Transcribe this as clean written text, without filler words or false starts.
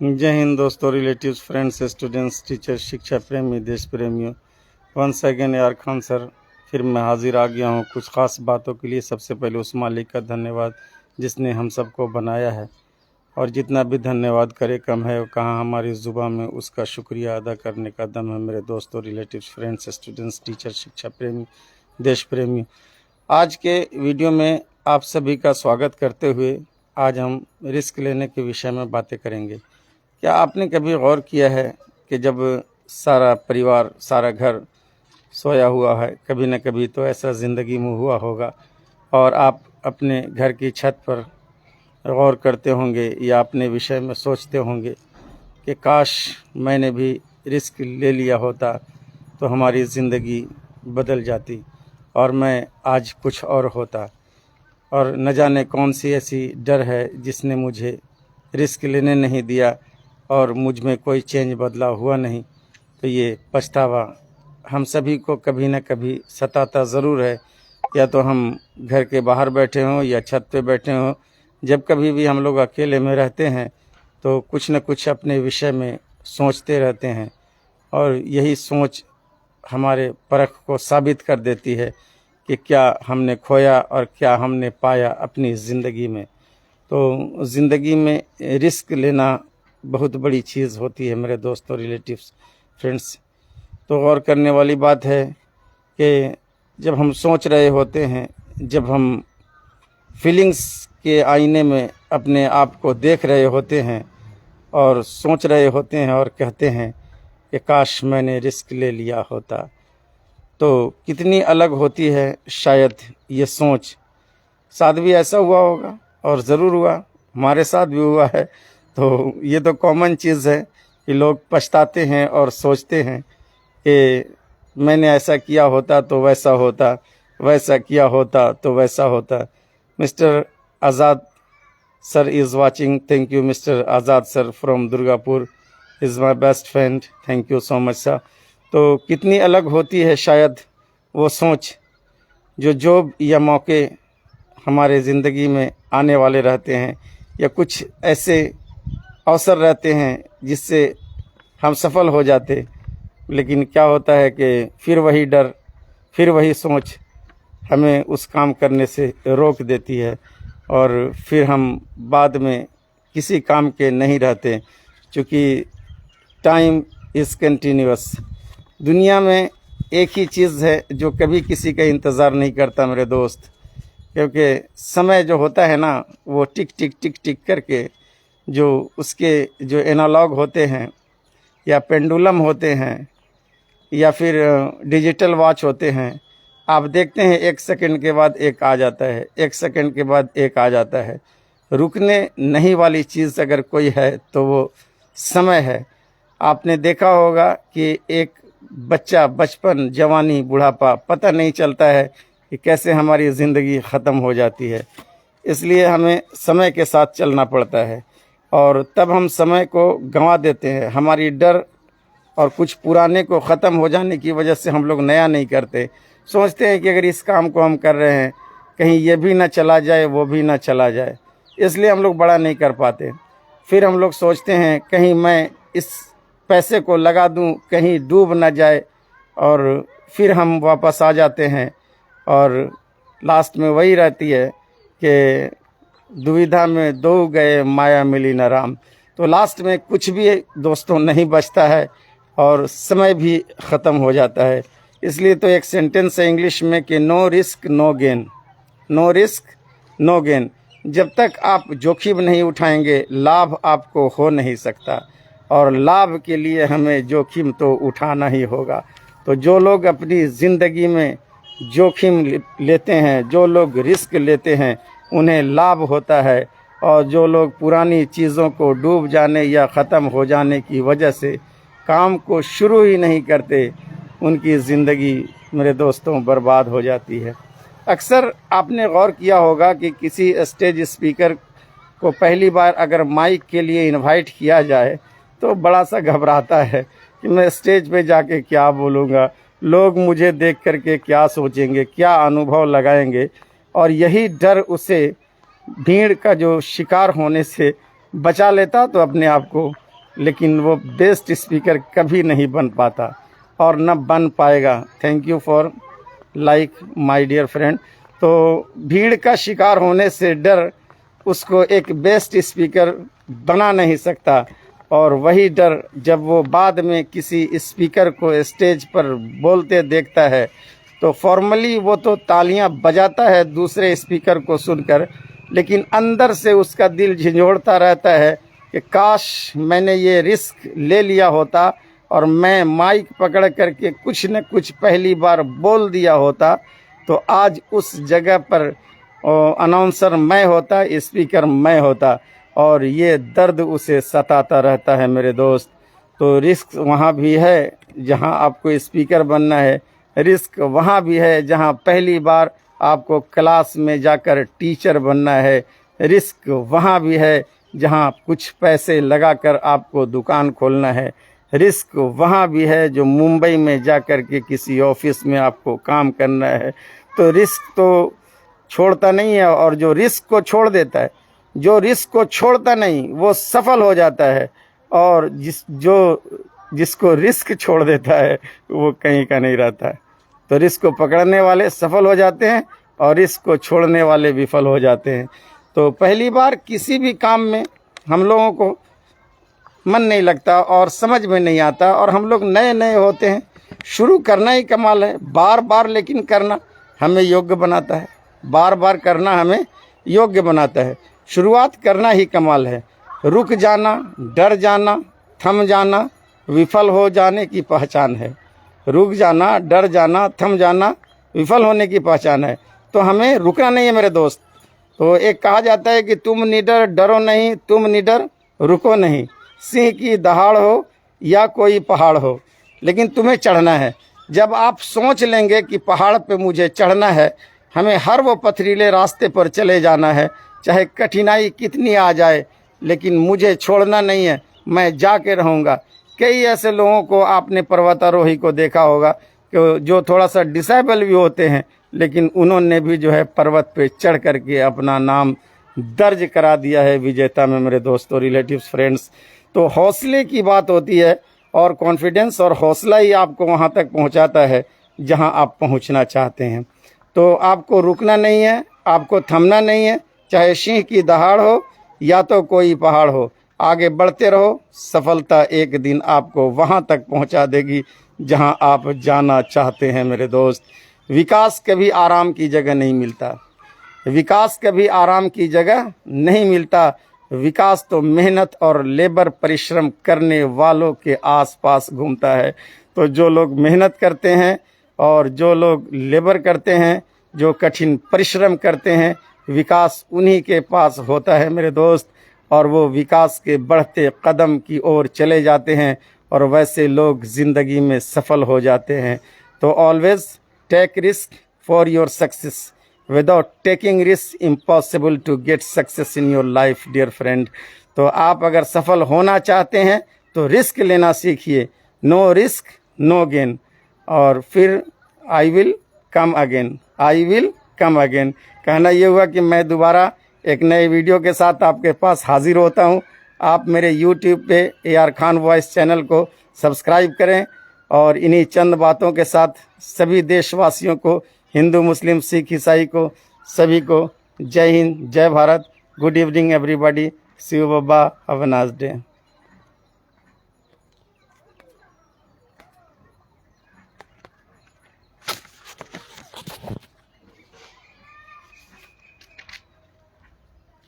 जय हिंद दोस्तों, relatives, friends, students, teachers, शिक्षा प्रेमी, देश प्रेमियों। वंस अगेन यार खान सर, फिर मैं हाजिर आ गया हूँ कुछ ख़ास बातों के लिए। सबसे पहले उस मालिक का धन्यवाद जिसने हम सबको बनाया है, और जितना भी धन्यवाद करे कम है। कहाँ हमारी ज़ुबान में उसका शुक्रिया अदा करने का दम है। मेरे दोस्तों, रिलेटिव्स, फ्रेंड्स, स्टूडेंट्स, टीचर्स, शिक्षा प्रेमी, देश प्रेमी, आज के वीडियो में आप सभी का स्वागत करते हुए आज हम रिस्क लेने के विषय में बातें करेंगे। क्या आपने कभी गौर किया है कि जब सारा परिवार, सारा घर सोया हुआ है, कभी न कभी तो ऐसा ज़िंदगी में हुआ होगा, और आप अपने घर की छत पर गौर करते होंगे या अपने विषय में सोचते होंगे कि काश मैंने भी रिस्क ले लिया होता तो हमारी ज़िंदगी बदल जाती और मैं आज कुछ और होता। और न जाने कौन सी ऐसी डर है जिसने मुझे रिस्क लेने नहीं दिया और मुझ में कोई चेंज बदलाव हुआ नहीं। तो ये पछतावा हम सभी को कभी न कभी सताता ज़रूर है। या तो हम घर के बाहर बैठे हों या छत पे बैठे हों, जब कभी भी हम लोग अकेले में रहते हैं तो कुछ न कुछ अपने विषय में सोचते रहते हैं, और यही सोच हमारे परख को साबित कर देती है कि क्या हमने खोया और क्या हमने पाया अपनी ज़िंदगी में। तो ज़िंदगी में रिस्क लेना बहुत बड़ी चीज़ होती है मेरे दोस्तों, रिलेटिव्स, फ्रेंड्स। तो गौर करने वाली बात है कि जब हम सोच रहे होते हैं, जब हम फीलिंग्स के आईने में अपने आप को देख रहे होते हैं और सोच रहे होते हैं और कहते हैं कि काश मैंने रिस्क ले लिया होता, तो कितनी अलग होती है शायद ये सोच। साथ भी ऐसा हुआ होगा, और ज़रूर हुआ, हमारे साथ भी हुआ है। तो ये तो कॉमन चीज़ है कि लोग पछताते हैं और सोचते हैं कि मैंने ऐसा किया होता तो वैसा होता, वैसा किया होता तो वैसा होता। Mister Azad sir is watching. Thank you mister Azad sir from Durgapur, is my best friend. Thank you so much sir. तो कितनी अलग होती है शायद वो सोच, जो जॉब या मौके हमारे ज़िंदगी में आने वाले रहते हैं, या कुछ ऐसे अवसर रहते हैं जिससे हम सफल हो जाते। लेकिन क्या होता है कि फिर वही डर, फिर वही सोच हमें उस काम करने से रोक देती है, और फिर हम बाद में किसी काम के नहीं रहते। क्योंकि टाइम इज़ कंटिन्यूअस। दुनिया में एक ही चीज़ है जो कभी किसी का इंतज़ार नहीं करता मेरे दोस्त, क्योंकि समय जो होता है ना, वो टिक टिक टिक टिक करके जो उसके जो एनालॉग होते हैं या पेंडुलम होते हैं या फिर डिजिटल वॉच होते हैं, आप देखते हैं 1 सेकंड के बाद एक आ जाता है, 1 सेकंड के बाद एक आ जाता है। रुकने नहीं वाली चीज़ अगर कोई है तो वो समय है। आपने देखा होगा कि एक बच्चा, बचपन, जवानी, बुढ़ापा, पता नहीं चलता है कि कैसे हमारी ज़िंदगी ख़त्म हो जाती है। इसलिए हमें समय के साथ चलना पड़ता है, और तब हम समय को गंवा देते हैं। हमारी डर और कुछ पुराने को ख़त्म हो जाने की वजह से हम लोग नया नहीं करते। सोचते हैं कि अगर इस काम को हम कर रहे हैं, कहीं ये भी ना चला जाए, वो भी ना चला जाए, इसलिए हम लोग बड़ा नहीं कर पाते। फिर हम लोग सोचते हैं कहीं मैं इस पैसे को लगा दूं, कहीं डूब ना जाए, और फिर हम वापस आ जाते हैं। और लास्ट में वही रहती है कि दुविधा में दो गए, माया मिली न राम। तो लास्ट में कुछ भी दोस्तों नहीं बचता है और समय भी ख़त्म हो जाता है। इसलिए तो एक सेंटेंस है इंग्लिश में कि no risk no gain, no risk no gain. जब तक आप जोखिम नहीं उठाएंगे, लाभ आपको हो नहीं सकता, और लाभ के लिए हमें जोखिम तो उठाना ही होगा। तो जो लोग अपनी ज़िंदगी में जोखिम लेते हैं, जो लोग रिस्क लेते हैं, उन्हें लाभ होता है। और जो लोग पुरानी चीज़ों को डूब जाने या ख़त्म हो जाने की वजह से काम को शुरू ही नहीं करते, उनकी ज़िंदगी मेरे दोस्तों बर्बाद हो जाती है। अक्सर आपने गौर किया होगा कि किसी स्टेज स्पीकर को पहली बार अगर माइक के लिए इनवाइट किया जाए तो बड़ा सा घबराता है कि मैं स्टेज पे जाके क्या बोलूँगा, लोग मुझे देख करके क्या सोचेंगे, क्या अनुभव लगाएंगे। और यही डर उसे भीड़ का जो शिकार होने से बचा लेता तो अपने आप को लेकिन वो बेस्ट स्पीकर कभी नहीं बन पाता और न बन पाएगा। Thank you for like my dear friend. तो भीड़ का शिकार होने से डर उसको एक बेस्ट स्पीकर बना नहीं सकता, और वही डर जब वो बाद में किसी स्पीकर को स्टेज पर बोलते देखता है तो फॉर्मली वो तो तालियां बजाता है दूसरे स्पीकर को सुनकर, लेकिन अंदर से उसका दिल झंझोड़ता रहता है कि काश मैंने ये रिस्क ले लिया होता और मैं माइक पकड़ करके कुछ न कुछ पहली बार बोल दिया होता, तो आज उस जगह पर अनाउंसर मैं होता, स्पीकर मैं होता, और ये दर्द उसे सताता रहता है मेरे दोस्त। तो रिस्क वहाँ भी है जहाँ आपको स्पीकर बनना है, रिस्क वहाँ भी है जहाँ पहली बार आपको क्लास में जाकर टीचर बनना है, रिस्क वहाँ भी है जहाँ कुछ पैसे लगाकर आपको दुकान खोलना है, रिस्क वहाँ भी है जो मुंबई में जाकर के किसी ऑफिस में आपको काम करना है। तो रिस्क तो छोड़ता नहीं है, और जो रिस्क को छोड़ देता है, जो रिस्क को छोड़ता नहीं वो सफल हो जाता है, और जिसको रिस्क छोड़ देता है वो कहीं का नहीं रहता है। तो रिस्क को पकड़ने वाले सफल हो जाते हैं और रिस्क को छोड़ने वाले विफल हो जाते हैं। तो पहली बार किसी भी काम में हम लोगों को मन नहीं लगता और समझ में नहीं आता, और हम लोग नए नए होते हैं। शुरू करना ही कमाल है, बार बार लेकिन करना हमें योग्य बनाता है, बार बार करना हमें योग्य बनाता है। शुरुआत करना ही कमाल है। रुक जाना, डर जाना, थम जाना विफल हो जाने की पहचान है। रुक जाना, डर जाना, थम जाना विफल होने की पहचान है। तो हमें रुकना नहीं है मेरे दोस्त। तो एक कहा जाता है कि तुम निडर डरो नहीं, तुम निडर रुको नहीं। सिंह की दहाड़ हो या कोई पहाड़ हो, लेकिन तुम्हें चढ़ना है। जब आप सोच लेंगे कि पहाड़ पे मुझे चढ़ना है, हमें हर वो पथरीले रास्ते पर चले जाना है, चाहे कठिनाई कितनी आ जाए, लेकिन मुझे छोड़ना नहीं है, मैं जाके रहूँगा। कई ऐसे लोगों को आपने पर्वतारोही को देखा होगा कि जो थोड़ा सा डिसेबल भी होते हैं, लेकिन उन्होंने भी जो है पर्वत पे चढ़ करके अपना नाम दर्ज करा दिया है विजेता में मेरे दोस्तों, रिलेटिव्स, फ्रेंड्स। तो हौसले की बात होती है, और कॉन्फिडेंस और हौसला ही आपको वहाँ तक पहुँचाता है जहाँ आप पहुँचना चाहते हैं। तो आपको रुकना नहीं है, आपको थमना नहीं है, चाहे सिंह की दहाड़ हो या तो कोई पहाड़ हो, आगे बढ़ते रहो। सफलता एक दिन आपको वहाँ तक पहुँचा देगी जहाँ आप जाना चाहते हैं मेरे दोस्त। विकास कभी आराम की जगह नहीं मिलता, विकास कभी आराम की जगह नहीं मिलता। विकास तो मेहनत और लेबर परिश्रम करने वालों के आसपास घूमता है। तो जो लोग मेहनत करते हैं और जो लोग लेबर करते हैं, जो कठिन परिश्रम करते हैं, विकास उन्हीं के पास होता है मेरे दोस्त, और वो विकास के बढ़ते कदम की ओर चले जाते हैं, और वैसे लोग ज़िंदगी में सफल हो जाते हैं। तो always take risk for your success. Without taking risk impossible to get success in your life dear friend. तो आप अगर सफल होना चाहते हैं तो रिस्क लेना सीखिए। No risk no gain. और फिर I will come again, I will come again. कहना ये हुआ कि मैं दोबारा एक नए वीडियो के साथ आपके पास हाजिर होता हूँ। आप मेरे यूट्यूब पे AR खान वॉइस चैनल को सब्सक्राइब करें, और इन्हीं चंद बातों के साथ सभी देशवासियों को, हिंदू, मुस्लिम, सिख, ईसाई को, सभी को जय हिंद, जय Bharat. Good evening everybody. See you बाबा, हैव अ नाइस डे।